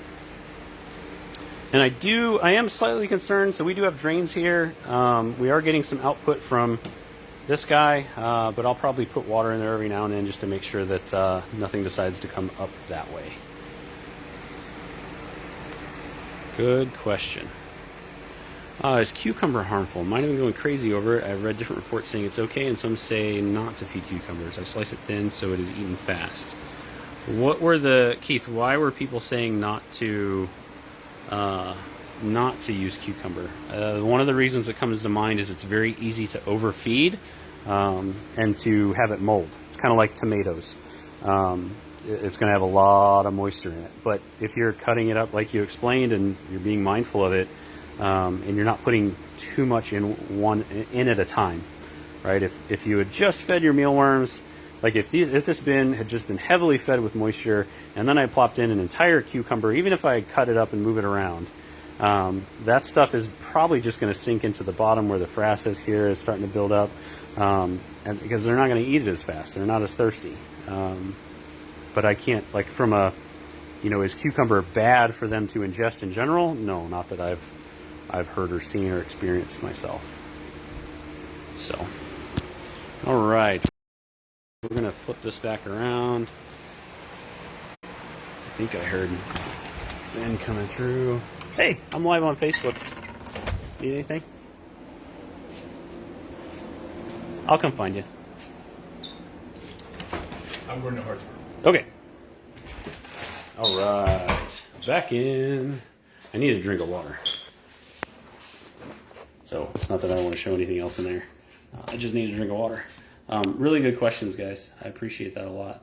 I am slightly concerned. So we do have drains here. We are getting some output from this guy, but I'll probably put water in there every now and then just to make sure that nothing decides to come up that way. Good question. Is cucumber harmful? Mine have been going crazy over it. I've read different reports saying it's okay, and some say not to feed cucumbers. I slice it thin so it is eaten fast. Keith, why were people saying not to use cucumber? One of the reasons that comes to mind is it's very easy to overfeed and to have it mold. It's kind of like tomatoes. It's going to have a lot of moisture in it. But if you're cutting it up like you explained and you're being mindful of it, and you're not putting too much in at a time, right? If you had just fed your mealworms, like if this bin had just been heavily fed with moisture, and then I plopped in an entire cucumber, even if I cut it up and move it around, that stuff is probably just going to sink into the bottom where the frass is here, is starting to build up, and because they're not going to eat it as fast, they're not as thirsty. But I can't, like, from a, is cucumber bad for them to ingest in general? No, not that I've heard or seen or experienced myself. So, all right. We're going to flip this back around. I think I heard Ben coming through. Hey, I'm live on Facebook. Need anything? I'll come find you. I'm going to Hartsburg. Okay. All right. Back in. I need a drink of water. So it's not that I want to show anything else in there. I just need a drink of water. Really good questions, guys. I appreciate that a lot.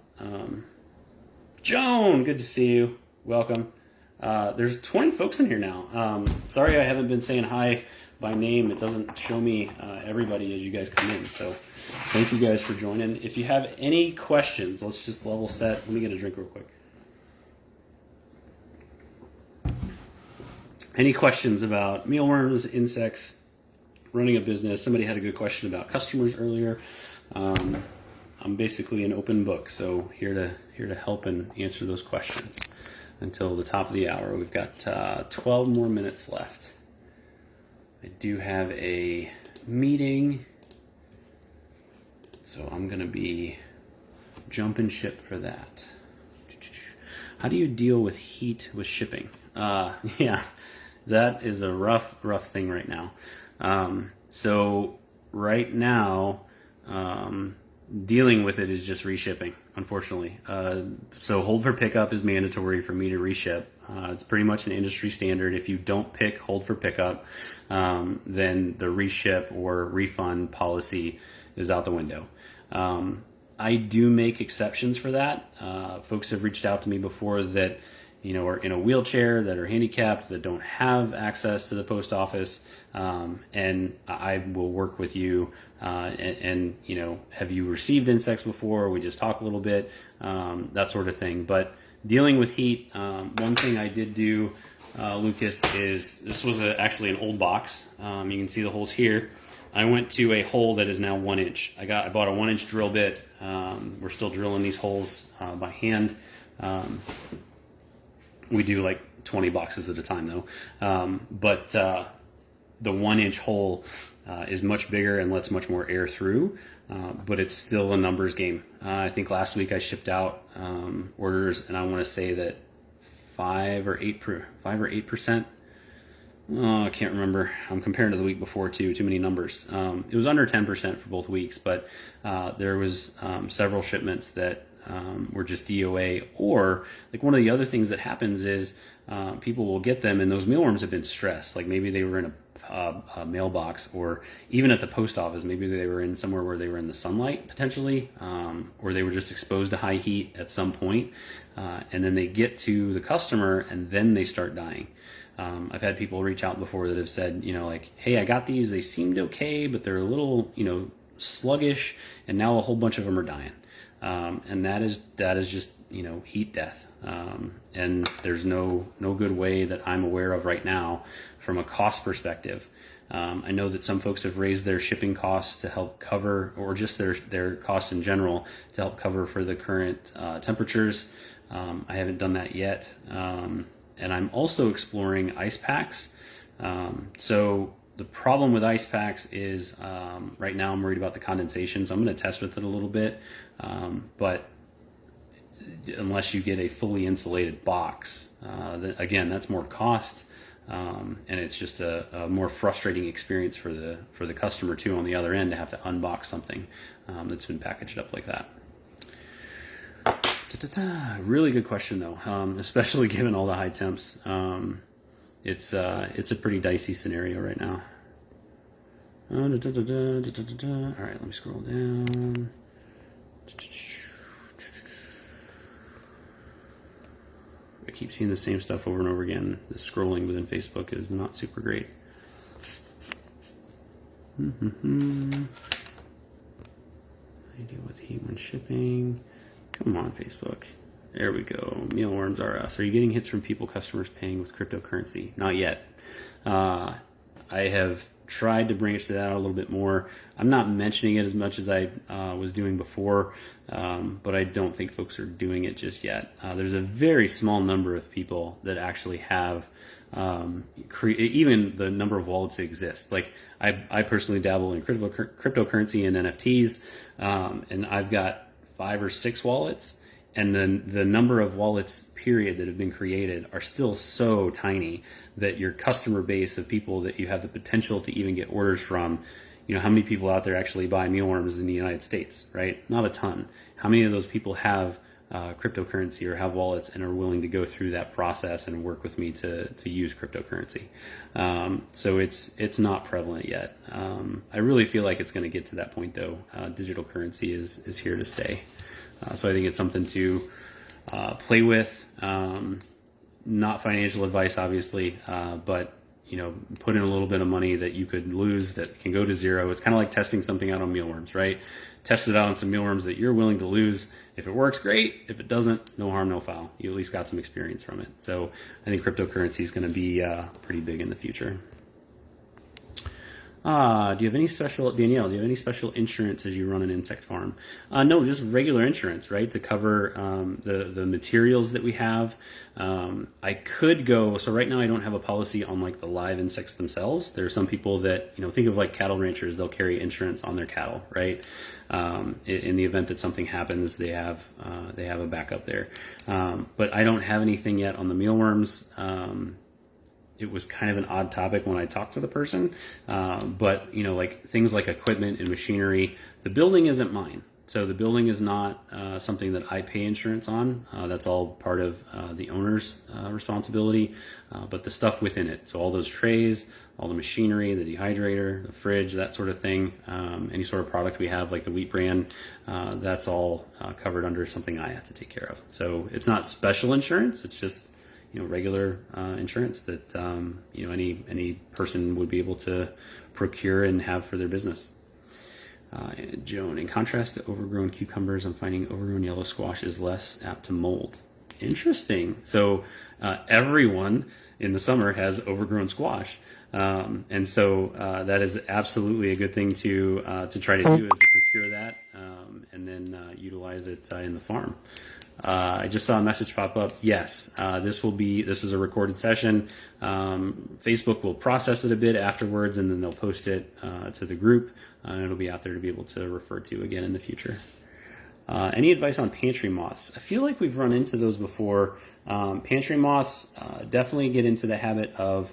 Joan, good to see you. Welcome. There's 20 folks in here now. Sorry I haven't been saying hi by name. It doesn't show me everybody as you guys come in. So thank you guys for joining. If you have any questions, let's just level set. Let me get a drink real quick. Any questions about mealworms, insects, running a business? Somebody had a good question about customers earlier. I'm basically an open book, so here to help and answer those questions until the top of the hour. We've got 12 more minutes left. I do have a meeting, so I'm going to be jumping ship for that. How do you deal with heat with shipping? Yeah, that is a rough thing right now. So right now, dealing with it is just reshipping, unfortunately. So hold for pickup is mandatory for me to reship. It's pretty much an industry standard. If you don't pick hold for pickup, then the reship or refund policy is out the window. I do make exceptions for that. Folks have reached out to me before that are in a wheelchair, that are handicapped, that don't have access to the post office, and I will work with you and have you received insects before? We just talk a little bit, that sort of thing. But dealing with heat, one thing I did do, Lucas, is this was actually an old box. You can see the holes here. I went to a hole that is now 1 inch. I bought a 1 inch drill bit. We're still drilling these holes by hand. We do like 20 boxes at a time though. But the 1 inch hole is much bigger and lets much more air through, but it's still a numbers game. I think last week I shipped out orders, and I want to say that 5 or 8%. Oh, I can't remember. I'm comparing to the week before too many numbers. It was under 10% for both weeks, but there was several shipments that were just DOA, or like one of the other things that happens is people will get them and those mealworms have been stressed. Like maybe they were in a mailbox, or even at the post office, maybe they were in somewhere where they were in the sunlight potentially, or they were just exposed to high heat at some point, and then they get to the customer and then they start dying. I've had people reach out before that have said, like, hey, I got these, they seemed okay, but they're a little, sluggish, and now a whole bunch of them are dying. And that is just, heat death. And there's no good way that I'm aware of right now from a cost perspective. I know that some folks have raised their shipping costs to help cover, or just their costs in general to help cover for the current temperatures. I haven't done that yet. And I'm also exploring ice packs. So the problem with ice packs is right now I'm worried about the condensation, so I'm going to test with it a little bit. But unless you get a fully insulated box, again, that's more cost, and it's just a more frustrating experience for the customer too on the other end to have to unbox something that's been packaged up like that. Really good question though, especially given all the high temps. It's a pretty dicey scenario right now. All right, let me scroll down. I keep seeing the same stuff over and over again. The scrolling within Facebook is not super great. I deal with heat when shipping. Come on, Facebook. There we go. Mealworms are us. Are you getting hits from customers paying with cryptocurrency? Not yet. I have tried to branch that out a little bit more. I'm not mentioning it as much as I was doing before, but I don't think folks are doing it just yet. There's a very small number of people that actually have even the number of wallets that exist. Like I personally dabble in cryptocurrency and NFTs, and I've got 5 or 6 wallets, and then the number of wallets period that have been created are still so tiny that your customer base of people that you have the potential to even get orders from, how many people out there actually buy mealworms in the United States, right? Not a ton. How many of those people have cryptocurrency or have wallets and are willing to go through that process and work with me to use cryptocurrency? So it's not prevalent yet. I really feel like it's going to get to that point though. Digital currency is here to stay. So I think it's something to play with. Not financial advice, obviously, but put in a little bit of money that you could lose that can go to zero. It's kind of like testing something out on mealworms, right? Test it out on some mealworms that you're willing to lose. If it works, great. If it doesn't, no harm, no foul. You at least got some experience from it. So I think cryptocurrency is going to be pretty big in the future. Danielle, do you have any special insurance as you run an insect farm? No, just regular insurance, right? To cover the materials that we have. I could go, so right now I don't have a policy on like the live insects themselves. There are some people that, think of like cattle ranchers, they'll carry insurance on their cattle, right? In the event that something happens, they have a backup there. But I don't have anything yet on the mealworms. It was kind of an odd topic when I talked to the person, but like things like equipment and machinery, the building isn't mine. So the building is not something that I pay insurance on. That's all part of the owner's responsibility, but the stuff within it. So all those trays, all the machinery, the dehydrator, the fridge, that sort of thing, any sort of product we have like the wheat bran, that's all covered under something I have to take care of. So it's not special insurance. It's just regular insurance that any person would be able to procure and have for their business. Joan, in contrast to overgrown cucumbers, I'm finding overgrown yellow squash is less apt to mold. Interesting. So everyone in the summer has overgrown squash, and so that is absolutely a good thing to try to do, is to procure that and then utilize it in the farm. I just saw a message pop up. Yes, this is a recorded session. Facebook will process it a bit afterwards, and then they'll post it to the group, and it'll be out there to be able to refer to again in the future. Any advice on pantry moths? I feel like we've run into those before. Pantry moths definitely get into the habit of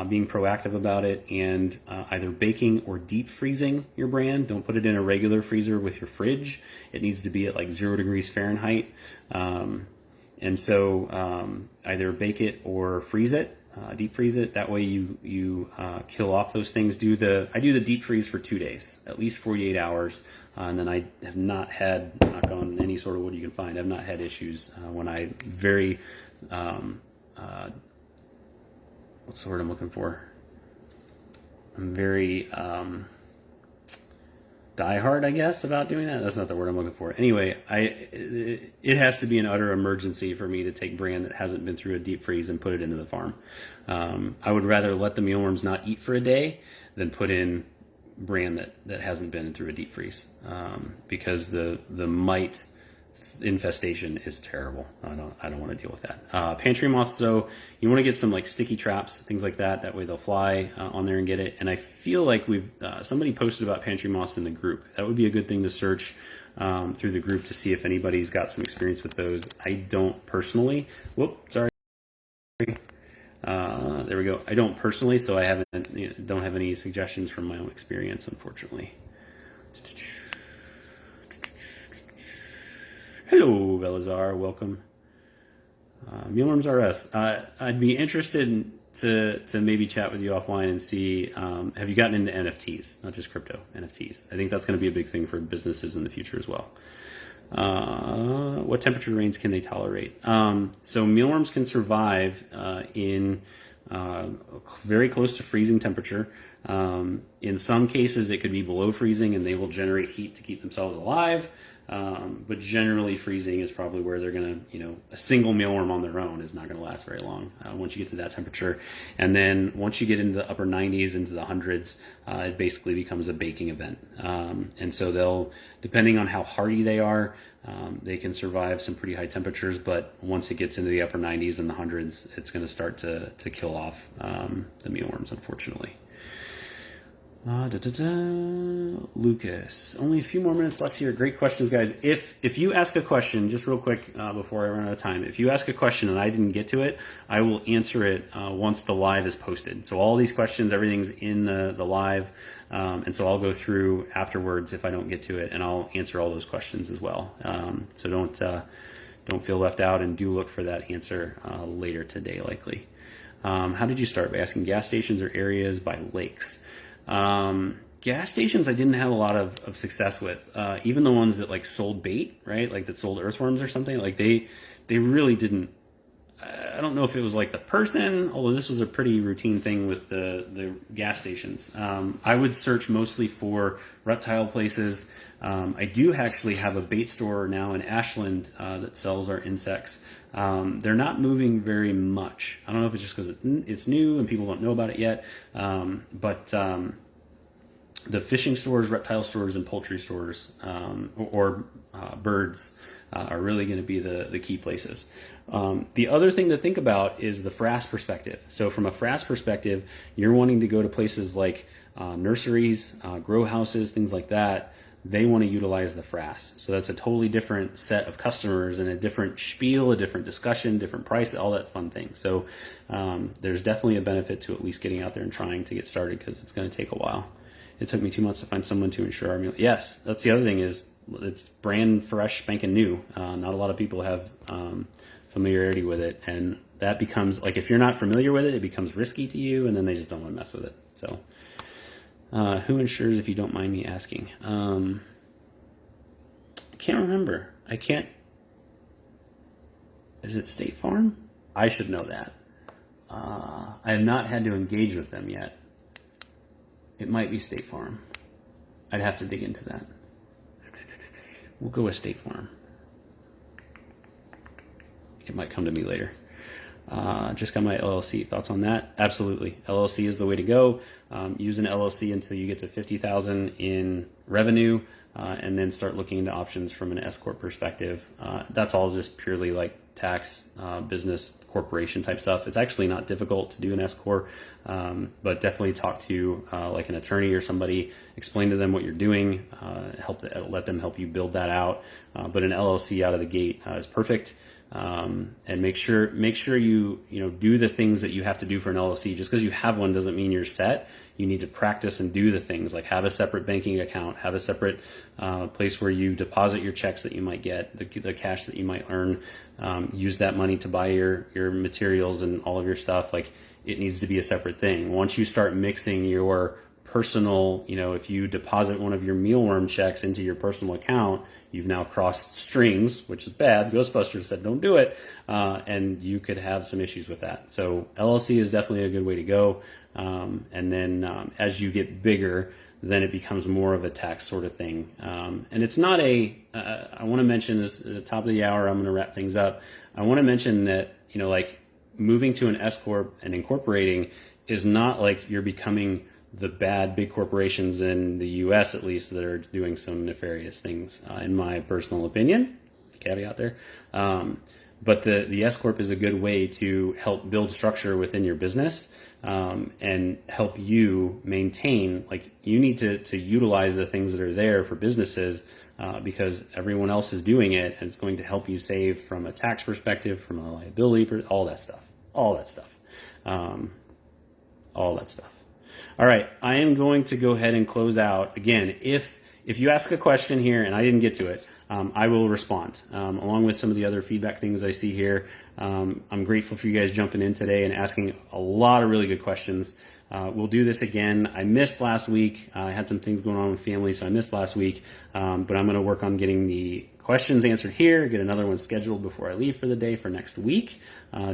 being proactive about it, and either baking or deep freezing your bran. Don't put it in a regular freezer with your fridge. It needs to be at like 0 degrees Fahrenheit. And so either bake it or freeze it, deep freeze it. That way you kill off those things. I do the deep freeze for 2 days, at least 48 hours. And then I have not had, knock on any sort of wood you can find, I've not had issues when I very, what's the word I'm looking for? I'm very diehard, I guess, about doing that. That's not the word I'm looking for. Anyway, it has to be an utter emergency for me to take bran that hasn't been through a deep freeze and put it into the farm. I would rather let the mealworms not eat for a day than put in bran that hasn't been through a deep freeze, because the mite infestation is terrible. I don't want to deal with that. Pantry moths, though, you want to get some like sticky traps, things like that. That way they'll fly on there and get it. And I feel like somebody posted about pantry moths in the group. That would be a good thing to search through the group to see if anybody's got some experience with those. I don't personally. Sorry. There we go. I don't personally, so I don't have any suggestions from my own experience, unfortunately. Hello, Velazar. Welcome. Mealworms RS. I'd be interested to maybe chat with you offline and see, have you gotten into NFTs, not just crypto, NFTs? I think that's going to be a big thing for businesses in the future as well. What temperature range can they tolerate? So mealworms can survive in very close to freezing temperature. In some cases, it could be below freezing, and they will generate heat to keep themselves alive. But generally, freezing is probably where they're going to, a single mealworm on their own is not going to last very long once you get to that temperature. And then once you get into the upper 90s, into the hundreds, it basically becomes a baking event. And so they'll, depending on how hardy they are, they can survive some pretty high temperatures. But once it gets into the upper 90s and the hundreds, it's going to start to kill off the mealworms, unfortunately. Lucas, only a few more minutes left here. Great questions, guys. If you ask a question, just real quick before I run out of time, if you ask a question and I didn't get to it, I will answer it once the live is posted. So all these questions, everything's in the live, and so I'll go through afterwards if I don't get to it, and I'll answer all those questions as well. So don't feel left out, and do look for that answer later today, likely. How did you start? By asking gas stations or areas by lakes? Gas stations I didn't have a lot of success with, even the ones that like sold bait, right? Like that sold earthworms or something. Like they really didn't. I don't know if it was like the person, although this was a pretty routine thing with the gas stations. I would search mostly for reptile places. I do actually have a bait store now in Ashland that sells our insects. They're not moving very much. I don't know if it's just because it's new and people don't know about it yet. But the fishing stores, reptile stores, and poultry stores, or birds, are really going to be the key places. The other thing to think about is the frass perspective. So from a frass perspective, you're wanting to go to places like nurseries, grow houses, things like that. They want to utilize the frass. So that's a totally different set of customers and a different spiel, a different discussion, different price, all that fun thing. So there's definitely a benefit to at least getting out there and trying to get started, because it's going to take a while. It took me 2 months to find someone to insure our meal. Yes, that's the other thing, is it's brand fresh, spanking new. Not a lot of people have familiarity with it, and that becomes, like, if you're not familiar with it, it becomes risky to you, and then they just don't want to mess with it. So who insures, if you don't mind me asking? I can't remember. Is it State Farm? I should know that. I have not had to engage with them yet. It might be State Farm. I'd have to dig into that. We'll go with State Farm. It might come to me later. Just got my LLC. Thoughts on that? Absolutely. LLC is the way to go. Use an LLC until you get to 50,000 in revenue, and then start looking into options from an S Corp perspective. That's all just purely like tax, business, corporation type stuff. It's actually not difficult to do an S Corp, but definitely talk to like an attorney or somebody. Explain to them what you're doing. Let them help you build that out. But an LLC out of the gate is perfect. and make sure you do the things that you have to do for an LLC. Just because you have one doesn't mean you're set. You need to practice and do the things, like have a separate banking account, have a separate place where you deposit your checks that you might get, the cash that you might earn. Use that money to buy your materials and all of your stuff. Like, it needs to be a separate thing. Once you start mixing your personal, if you deposit one of your mealworm checks into your personal account, you've now crossed streams, which is bad. Ghostbusters said don't do it, and you could have some issues with that. So LLC is definitely a good way to go. And then as you get bigger, then it becomes more of a tax sort of thing. And it's not I want to mention this at the top of the hour. I'm going to wrap things up. I want to mention that, like, moving to an S Corp and incorporating is not like you're becoming the bad big corporations in the US, at least, that are doing some nefarious things, in my personal opinion. Caveat there. But the S Corp is a good way to help build structure within your business, and help you maintain, like, you need to utilize the things that are there for businesses, because everyone else is doing it, and it's going to help you save from a tax perspective, from a liability, all that stuff. All that stuff. All right, I am going to go ahead and close out. Again, if you ask a question here and I didn't get to it, I will respond, along with some of the other feedback things I see here. I'm grateful for you guys jumping in today and asking a lot of really good questions. We'll do this again. I missed last week. I had some things going on with family, so I missed last week. But I'm going to work on getting the questions answered here, get another one scheduled before I leave for the day for next week.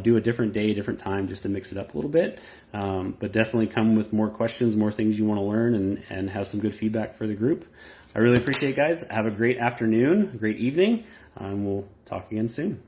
Do a different day, different time, just to mix it up a little bit. But definitely come with more questions, more things you want to learn, and have some good feedback for the group. I really appreciate it, guys. Have a great afternoon, a great evening, and we'll talk again soon.